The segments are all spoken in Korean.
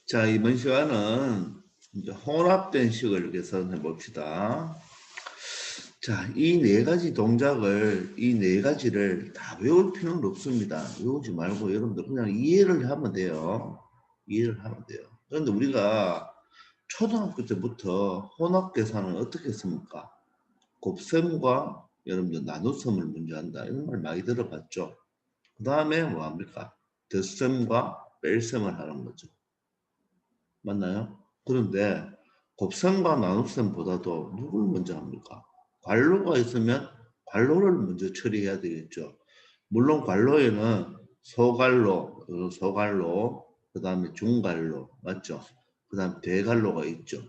자, 이번 시간은 이제 혼합된 식을 개선해 봅시다. 자, 이 네 가지 동작을, 이 네 가지를 다 외울 필요는 없습니다. 외우지 말고 여러분들 그냥 이해를 하면 돼요. 이해를 하면 돼요. 그런데 우리가 초등학교 때부터 혼합 계산을 어떻게 했습니까? 곱셈과 여러분들 나눗셈을 먼저 한다. 이런 말 많이 들어봤죠? 그 다음에 뭐 합니까? 덧셈과 뺄셈을 하는 거죠. 맞나요? 그런데 곱셈과 나눗셈보다도 누굴 먼저 합니까? 괄호가 있으면 괄호를 먼저 처리해야 되겠죠. 물론 괄호에는 소괄호, 그 다음에 중괄호, 맞죠? 그 다음에 대괄호가 있죠.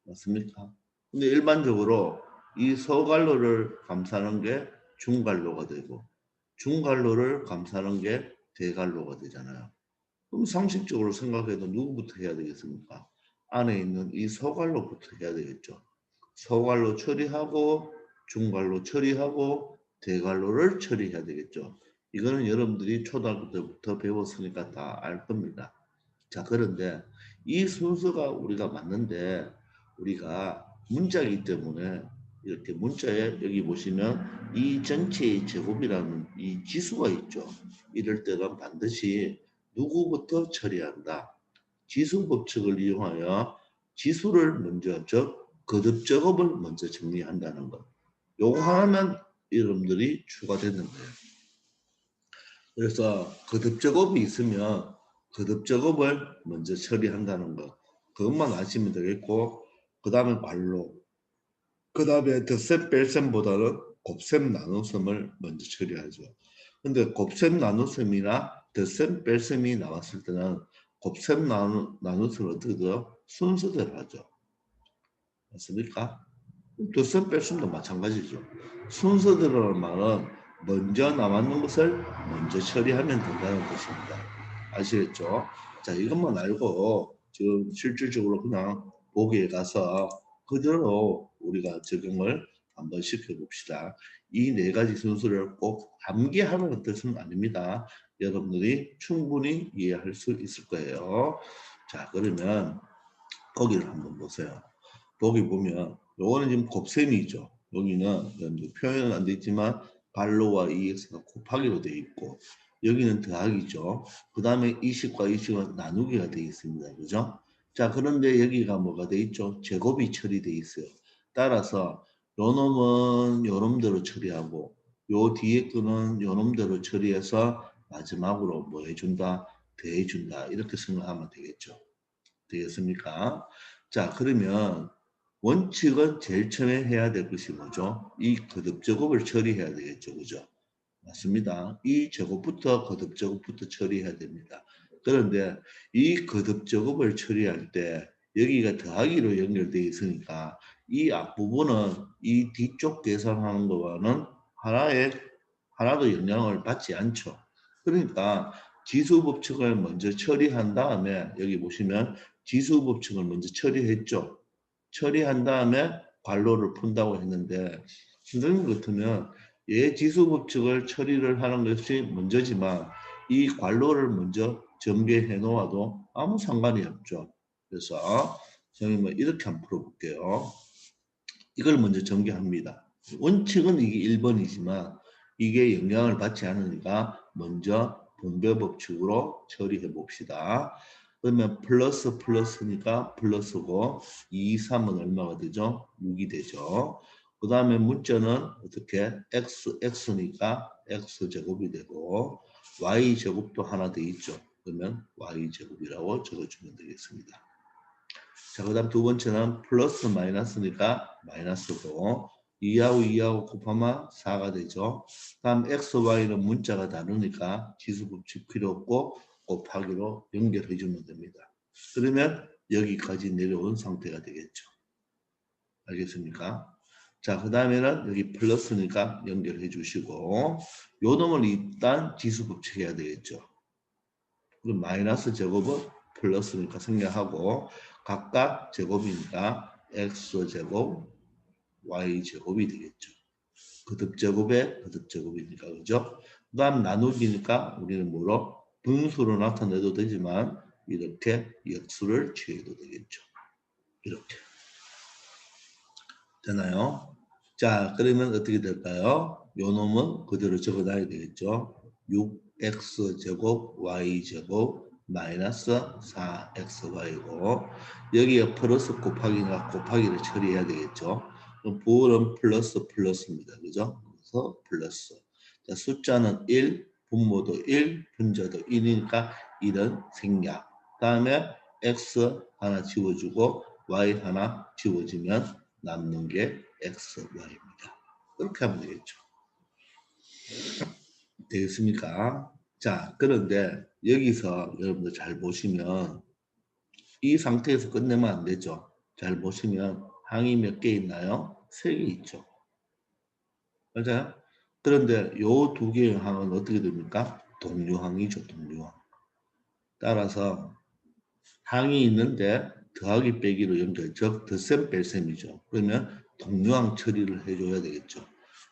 맞습니까? 근데 일반적으로 이 소괄호를 감싸는 게 중괄호가 되고 중괄호를 감싸는 게 대괄호가 되잖아요. 그럼 상식적으로 생각해도 누구부터 해야 되겠습니까? 안에 있는 이 소괄호부터 해야 되겠죠. 소괄호 처리하고 중괄호 처리하고 대괄호를 처리해야 되겠죠. 이거는 여러분들이 초등학교 때부터 배웠으니까 다 알 겁니다. 자, 그런데 이 순서가 우리가 맞는데 우리가 문자이기 때문에 이렇게 문자에 여기 보시면 이 전체의 제곱이라는 이 지수가 있죠. 이럴 때는 반드시 누구부터 처리한다. 지수 법칙을 이용하여 지수를 먼저 거듭 작업을 먼저 정리한다는 것. 요거 하나면 여러분들이 추가되는 거예요. 그래서 거듭 작업이 있으면 거듭 작업을 먼저 처리한다는 것. 그것만 아시면 되겠고 그 다음에 괄호, 그 다음에 덧셈 뺄셈보다는 곱셈 나눗셈을 먼저 처리하죠. 근데 곱셈 나눗셈이나 덧셈 뺄셈이 나왔을 때는 곱셈 나눗셈을 어떻게 돼요? 순서대로 하죠. 맞습니까? 덧셈 뺄셈도 마찬가지죠. 순서대로라는 말은 먼저 나왔는 것을 먼저 처리하면 된다는 것입니다. 아시겠죠? 자, 이것만 알고 지금 실질적으로 그냥 보기에 가서 그대로 우리가 적용을 한번 시켜봅시다. 이 네 가지 순서를 꼭 암기하는 뜻은 아닙니다. 여러분들이 충분히 이해할 수 있을 거예요. 자, 그러면 보기를 한번 보세요. 보기 보면 요거는 지금 곱셈이죠. 여기는 표현은 안 돼 있지만 발로와 EX가 곱하기로 되어 있고 여기는 더하기죠. 그 다음에 이식과 이식은 나누기가 되어 있습니다. 그죠? 자, 그런데 여기가 뭐가 되어 있죠? 제곱이 처리되어 있어요. 따라서 요 놈은 요 놈대로 처리하고 요 뒤에 거는 요 놈대로 처리해서 마지막으로 뭐 해준다? 더해준다. 이렇게 생각하면 되겠죠. 되겠습니까? 자, 그러면 원칙은 제일 처음에 해야 될 것이 뭐죠? 이 거듭 제곱을 처리해야 되겠죠. 그죠? 맞습니다. 이 제곱부터 거듭 제곱부터 처리해야 됩니다. 그런데 이 거듭 제곱을 처리할 때 여기가 더하기로 연결되어 있으니까 이 앞부분은 이 뒤쪽 계산하는 것과는 하나도 영향을 받지 않죠. 그러니까 지수 법칙을 먼저 처리한 다음에 여기 보시면 지수 법칙을 먼저 처리했죠. 처리한 다음에 괄호를 푼다고 했는데 선생님 같으면 얘 지수 법칙을 처리를 하는 것이 먼저지만 이 괄호를 먼저 전개해 놓아도 아무 상관이 없죠. 그래서 선생님은 이렇게 한번 풀어볼게요. 이걸 먼저 전개합니다. 원칙은 이게 1번이지만 이게 영향을 받지 않으니까 먼저 분배 법칙으로 처리해 봅시다. 그러면 플러스 플러스니까 플러스고 2, 3은 얼마가 되죠? 6이 되죠. 그 다음에 문자는 어떻게? x니까 x제곱이 되고 y제곱도 하나 더 있죠. 그러면 y제곱이라고 적어주면 되겠습니다. 자, 그 다음 두 번째는 플러스 마이너스니까 마이너스고 2하고 곱하면 4가 되죠. 다음 x, y는 문자가 다르니까 지수 법칙 필요 없고 곱하기로 연결해 주면 됩니다. 그러면 여기까지 내려온 상태가 되겠죠. 알겠습니까? 자, 그 다음에는 여기 플러스니까 연결해 주시고 요 놈을 일단 지수 법칙 해야 되겠죠. 그럼 마이너스 제곱은 플러스니까 생략하고 각각 제곱이니까 x제곱, y제곱이 되겠죠. 거듭제곱에 거듭제곱이니까 그죠? 그 다음 나누기니까 우리는 뭐로? 분수로 나타내도 되지만 이렇게 역수를 취해도 되겠죠. 이렇게. 되나요? 자, 그러면 어떻게 될까요? 요 놈은 그대로 적어놔야 되겠죠. 6x제곱 y제곱 마이너스 4xy고 여기에 플러스 곱하기나 곱하기를 처리해야 되겠죠. 그럼 부호는 플러스 플러스입니다. 그죠? 그래서 플러스. 자, 숫자는 1, 분모도 1, 분자도 1이니까 1은 생략. 다음에 x 하나 지워주고 y 하나 지워지면 남는 게 x, y입니다. 그렇게 하면 되겠죠. 되겠습니까? 자, 그런데 여기서 여러분들 잘 보시면 이 상태에서 끝내면 안 되죠. 잘 보시면 항이 몇 개 있나요? 3개 있죠. 맞아요? 그런데 요 두 개의 항은 어떻게 됩니까? 동류항이죠, 동류항. 따라서 항이 있는데 더하기 빼기로 연결, 즉 덧셈 뺄셈이죠. 그러면 동류항 처리를 해줘야 되겠죠.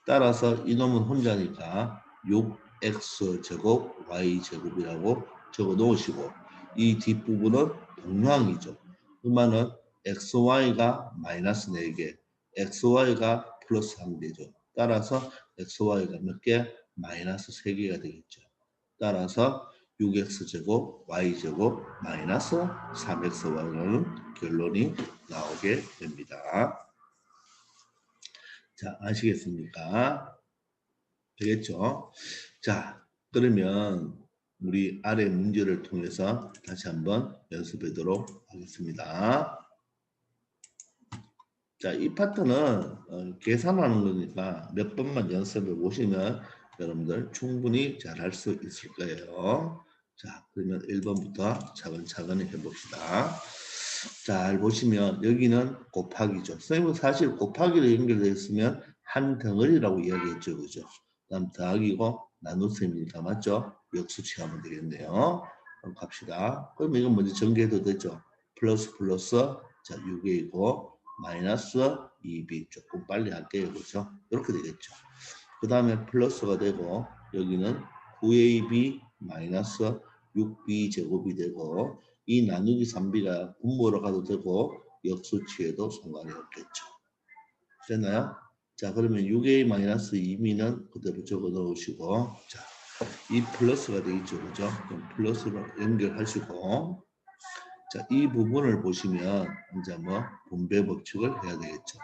따라서 이놈은 혼자니까 6x제곱 y제곱이라고 적어 놓으시고 이 뒷부분은 동류항이죠. 그러면은 xy가 마이너스 4개, xy가 플러스 1개죠. 따라서 xy가 몇 개? 마이너스 3개가 되겠죠. 따라서 6x제곱 y제곱 마이너스 3xy라는 결론이 나오게 됩니다. 자, 아시겠습니까? 되겠죠? 자, 그러면 우리 아래 문제를 통해서 다시 한번 연습하도록 하겠습니다. 자, 이 파트는 계산하는 거니까 몇 번만 연습해 보시면 여러분들 충분히 잘 할 수 있을 거예요. 자, 그러면 1번부터 차근차근히 해봅시다. 잘 보시면 여기는 곱하기죠. 선생님은 사실 곱하기로 연결되어 있으면 한 덩어리라고 이야기했죠. 그죠? 다음 더하기고 나눗셈이니까 맞죠? 역수 취하면 되겠네요. 그럼 갑시다. 그럼 이건 먼저 전개해도 되죠. 플러스 플러스 자 6A이고 마이너스 2B 조금 빨리 할게요. 그죠? 이렇게 되겠죠. 그 다음에 플러스가 되고 여기는 9AB 마이너스 6B 제곱이 되고 이 나누기 3B가 분모로 가도 되고 역수치에도 상관이 없겠죠. 됐나요? 자, 그러면 6A 마이너스 2B는 그대로 적어 넣으시고 자, 이 플러스가 되겠죠. 그죠? 그럼 플러스로 연결하시고 자, 이 부분을 보시면 이제 뭐 분배 법칙을 해야 되겠죠.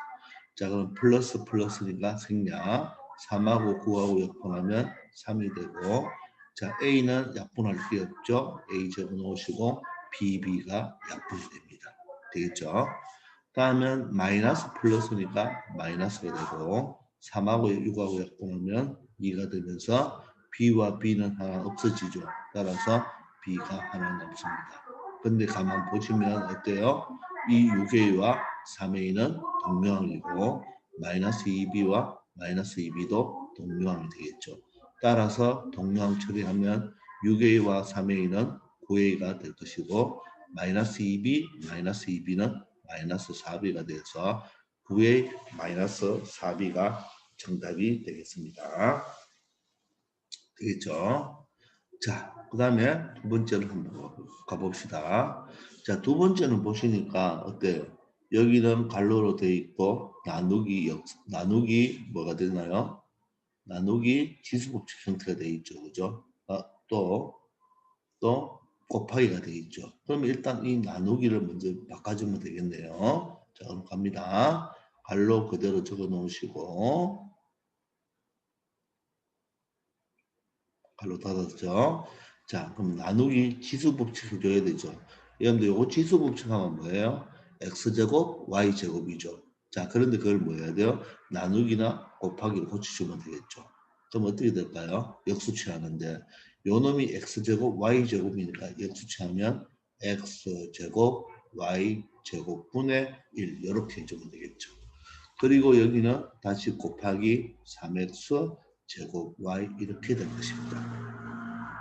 자, 그럼 플러스 플러스니까 생략 3하고 9하고 약분하면 3이 되고 자, A는 약분할 게 없죠. A 적어 놓으시고 BB가 약분이 됩니다. 되겠죠? 다음은 마이너스 플러스니까 마이너스가 되고 3하고 6하고 약분하면 2가 되면서 B와 B는 하나 없어지죠. 따라서 B가 하나 남습니다. 근데 가만 보시면 어때요? 이 6A와 3A는 동류항이고 마이너스 2B와 마이너스 2B도 동류항이 되겠죠. 따라서 동류항 처리하면 6A와 3A는 9A가 될 것이고 마이너스 2B, 마이너스 2B는 마이너스 4B가 돼서 9A 마이너스 4B가 정답이 되겠습니다. 되겠죠? 자, 그 다음에 두 번째를 한번 가봅시다. 자, 두 번째는 보시니까 어때요? 여기는 갈로로 되어 있고 나누기 뭐가 되나요? 나누기 지수법칙 형태가 되어 있죠. 그죠? 또 곱하기가 되어 있죠. 그럼 일단 이 나누기를 먼저 바꿔주면 되겠네요. 자, 그럼 갑니다. 갈로 그대로 적어 놓으시고 갈로 닫았죠. 자, 그럼 나누기 지수 법칙을 줘야 되죠. 여러분들 요거 지수 법칙하면 뭐예요? x제곱 y제곱이죠. 자, 그런데 그걸 뭐 해야 돼요? 나누기나 곱하기로 고쳐주면 되겠죠. 그럼 어떻게 될까요? 역수치하는데 요 놈이 x제곱 y제곱이니까 역수치하면 x제곱 y제곱분의 1 이렇게 해주면 되겠죠. 그리고 여기는 다시 곱하기 3x 제곱 y 이렇게 될 것입니다.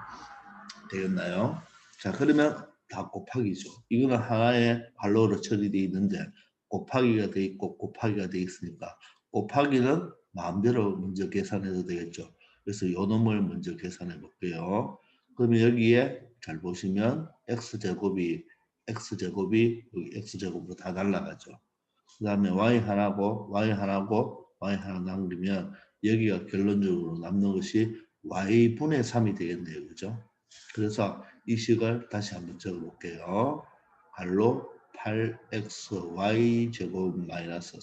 되겠나요? 자, 그러면 다 곱하기죠. 이거는 하나의 발로로 처리되어 있는데 곱하기가 돼 있고 곱하기가 돼 있으니까 곱하기는 마음대로 먼저 계산해도 되겠죠. 그래서 요 놈을 먼저 계산해 볼게요. 그러면 여기에 잘 보시면 x제곱이 여기 x제곱으로 다 날라가죠. 그 다음에 y 하나고 y 하나 남기면 여기가 결론적으로 남는 것이 y분의 3이 되겠네요. 그죠? 그래서 이 식을 다시 한번 적어볼게요. 발로 8xy 제곱 마이너스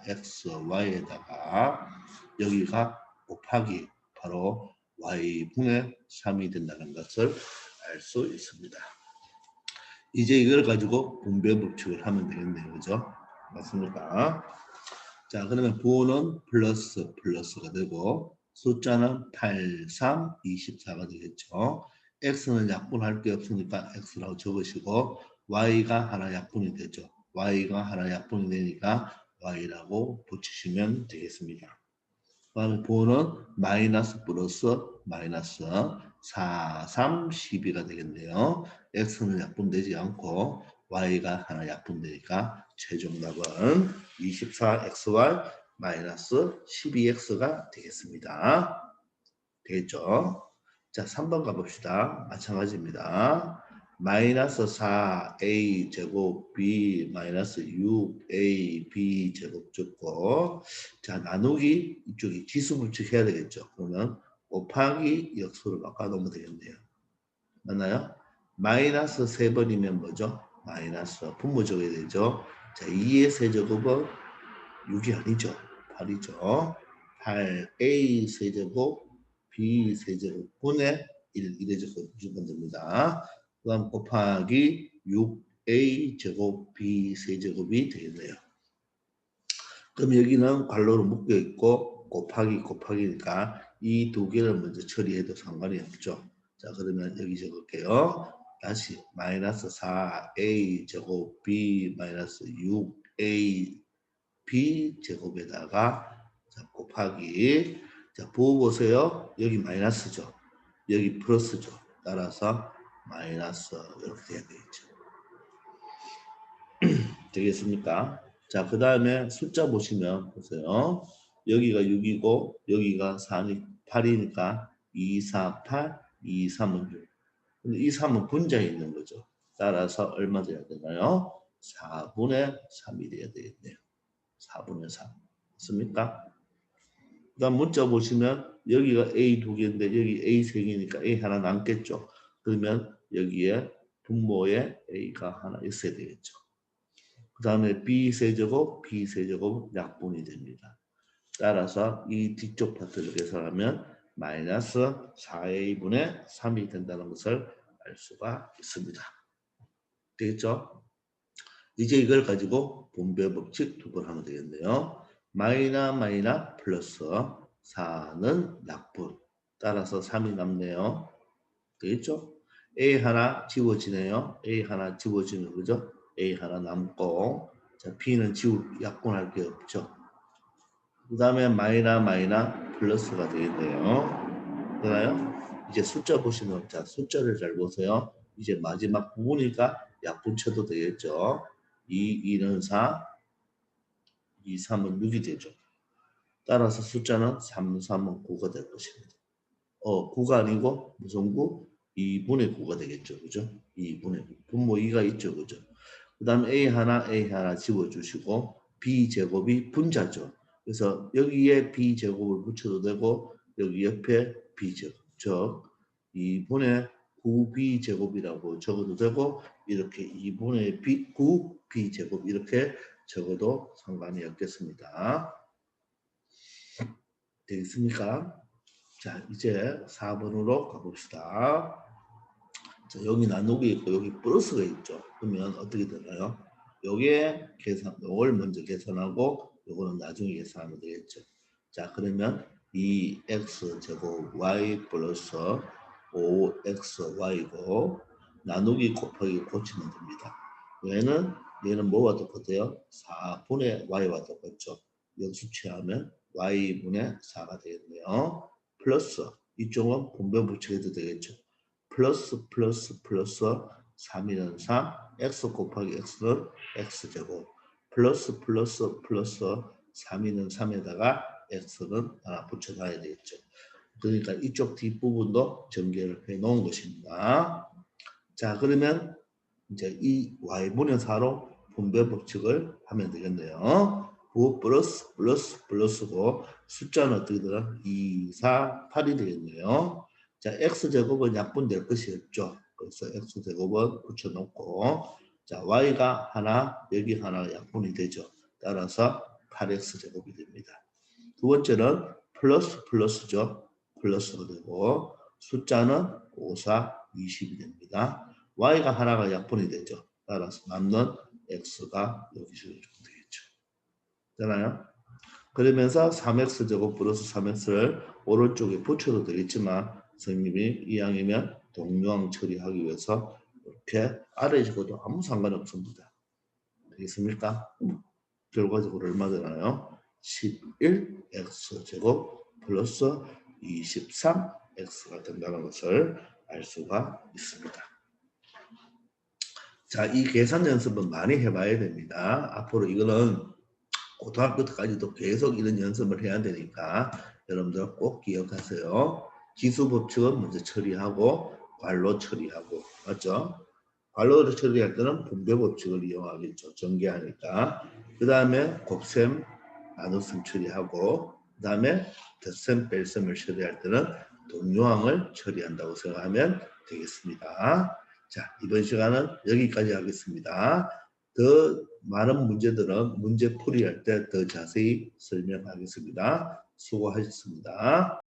4xy에다가 여기가 곱하기 바로 y분의 3이 된다는 것을 알 수 있습니다. 이제 이걸 가지고 분배 법칙을 하면 되겠네요. 그죠? 맞습니까? 자, 그러면 부호는 플러스가 되고 숫자는 8, 3, 24가 되겠죠. x는 약분할 게 없으니까 x라고 적으시고 y가 하나 약분이 되죠. y가 하나 약분이 되니까 y라고 붙이시면 되겠습니다. 그 다음에 부호는 마이너스 플러스 마이너스 4, 3, 12가 되겠네요. x는 약분되지 않고 y가 하나 약분되니까 최종답은 24xy 마이너스 12x가 되겠습니다. 되겠죠? 자, 3번 가봅시다. 마찬가지입니다. 마이너스 4a 제곱 b 마이너스 6a b 제곱 적고 자 나누기 이쪽이 지수불칙 해야 되겠죠. 그러면 곱하기 역수를 바꿔놓으면 되겠네요. 맞나요? 마이너스 3번이면 뭐죠? 마이너스 분모 적어야 되죠. 자 2의 세제곱은 6이 아니죠. 8이죠. 8a 세제곱 b 세제곱 분의 1 이래 적어주면 됩니다. 그 다음 곱하기 6a 제곱 b 세제곱이 되겠네요. 그럼 여기는 괄호로 묶여 있고 곱하기니까 이 두 개를 먼저 처리해도 상관이 없죠. 자 그러면 여기 적을게요. 다시 마이너스 4a 제곱 b 마이너스 6a b 제곱에다가 자, 곱하기 자 부호 보세요. 여기 마이너스죠. 여기 플러스죠. 따라서 마이너스 이렇게 돼야 되겠죠. 되겠습니까? 자, 그 다음에 숫자 보시면 보세요. 여기가 6이고 여기가 8이니까 2, 4, 8, 2, 3은 6. 근데 이 3은 분자에 있는 거죠. 따라서 얼마 돼야 되나요? 4분의 3이 돼야 되겠네요. 4분의 3. 맞습니까? 그 다음 문자 보시면 여기가 A 두 개인데 여기 A 세 개니까 A 하나 남겠죠. 그러면 여기에 분모에 A가 하나 있어야 되겠죠. 그 다음에 B 세제곱, B 세제곱 약분이 됩니다. 따라서 이 뒤쪽 파트를 계산하면 마이너스 4A분의 3이 된다는 것을 알 수가 있습니다. 되겠죠? 이제 이걸 가지고 분배 법칙 두 번 하면 되겠네요. 마이나 플러스 4는 약분. 따라서 3이 남네요. 되겠죠? A 하나 지워지네요. A 하나 지워지는 거죠. A 하나 남고 자, B는 약분할 게 없죠. 그 다음에 마이나 플러스가 되겠네요. 되나요? 이제 숫자 보시면 자 숫자를 잘 보세요. 이제 마지막 부분이니까 약분 쳐도 되겠죠. 2는 4, 2, 3은 6이 되죠. 따라서 숫자는 3, 3은 9가 될 것입니다. 9가 아니고 무슨 9? 2분의 9가 되겠죠. 그죠? 2분의 9. 분모 2가 있죠. 그죠? 그 다음에 A 하나 지워주시고 B제곱이 분자죠. 그래서 여기에 B제곱을 붙여도 되고 여기 옆에 B제곱 즉 2분의 9B제곱이라고 적어도 되고 이렇게 2분의 9B제곱 이렇게 적어도 상관이 없겠습니다. 되겠습니까? 자 이제 4번으로 가봅시다. 자, 여기 나누기 있고 여기 플러스가 있죠. 그러면 어떻게 되나요? 요게 요걸 먼저 계산하고 요거는 나중에 계산하면 되겠죠. 자 그러면 2x 제곱 y 플러스 5xy고 나누기 곱하기 고치면 됩니다. 얘는 뭐와 똑같아요? 4분의 y와 똑같죠. 역수 취하면 y분의 4가 되겠네요. 플러스 이쪽은 분배 붙여도 되겠죠. 플러스 3이는 3 x 곱하기 x는 x제곱 플러스 3이는 3에다가 x는 하나 붙여놔야 되겠죠. 그러니까 이쪽 뒷부분도 전개를 해 놓은 것입니다. 자, 그러면 이제 이 y분의4로 분배 법칙을 하면 되겠네요. 9 플러스 플러스고 숫자는 어떻게 되나? 2, 4, 8이 되겠네요. 자, x제곱은 약분될 것이 없죠. 그래서 x제곱은 붙여놓고 자, y가 하나, 여기 하나 약분이 되죠. 따라서 8x제곱이 됩니다. 두 번째는 플러스죠. 플러스가 되고 숫자는 5, 4, 20이 됩니다. y가 하나가 약분이 되죠. 따라서 남는 x가 여기서 되겠죠. 되나요? 그러면서 3x제곱 플러스 3x를 오른쪽에 붙여도 되겠지만 선생님이 이왕이면 동류항 처리하기 위해서 이렇게 아래 적어도 아무 상관없습니다. 되겠습니까? 결과적으로 얼마 되나요? 11x제곱 플러스 23x가 된다는 것을 알 수가 있습니다. 자, 이 계산 연습은 많이 해봐야 됩니다. 앞으로 이거는 고등학교 때까지도 계속 이런 연습을 해야 되니까 여러분들 꼭 기억하세요. 기수법칙은 먼저 처리하고 괄호 처리하고 맞죠? 괄호를 처리할 때는 분배법칙을 이용하겠죠. 전개하니까. 그 다음에 곱셈, 나눗셈 처리하고 그 다음에 덧셈, 뺄셈을 처리할 때는 동요항을 처리한다고 생각하면 되겠습니다. 자, 이번 시간은 여기까지 하겠습니다. 더 많은 문제들은 문제 풀이할 때 더 자세히 설명하겠습니다. 수고하셨습니다.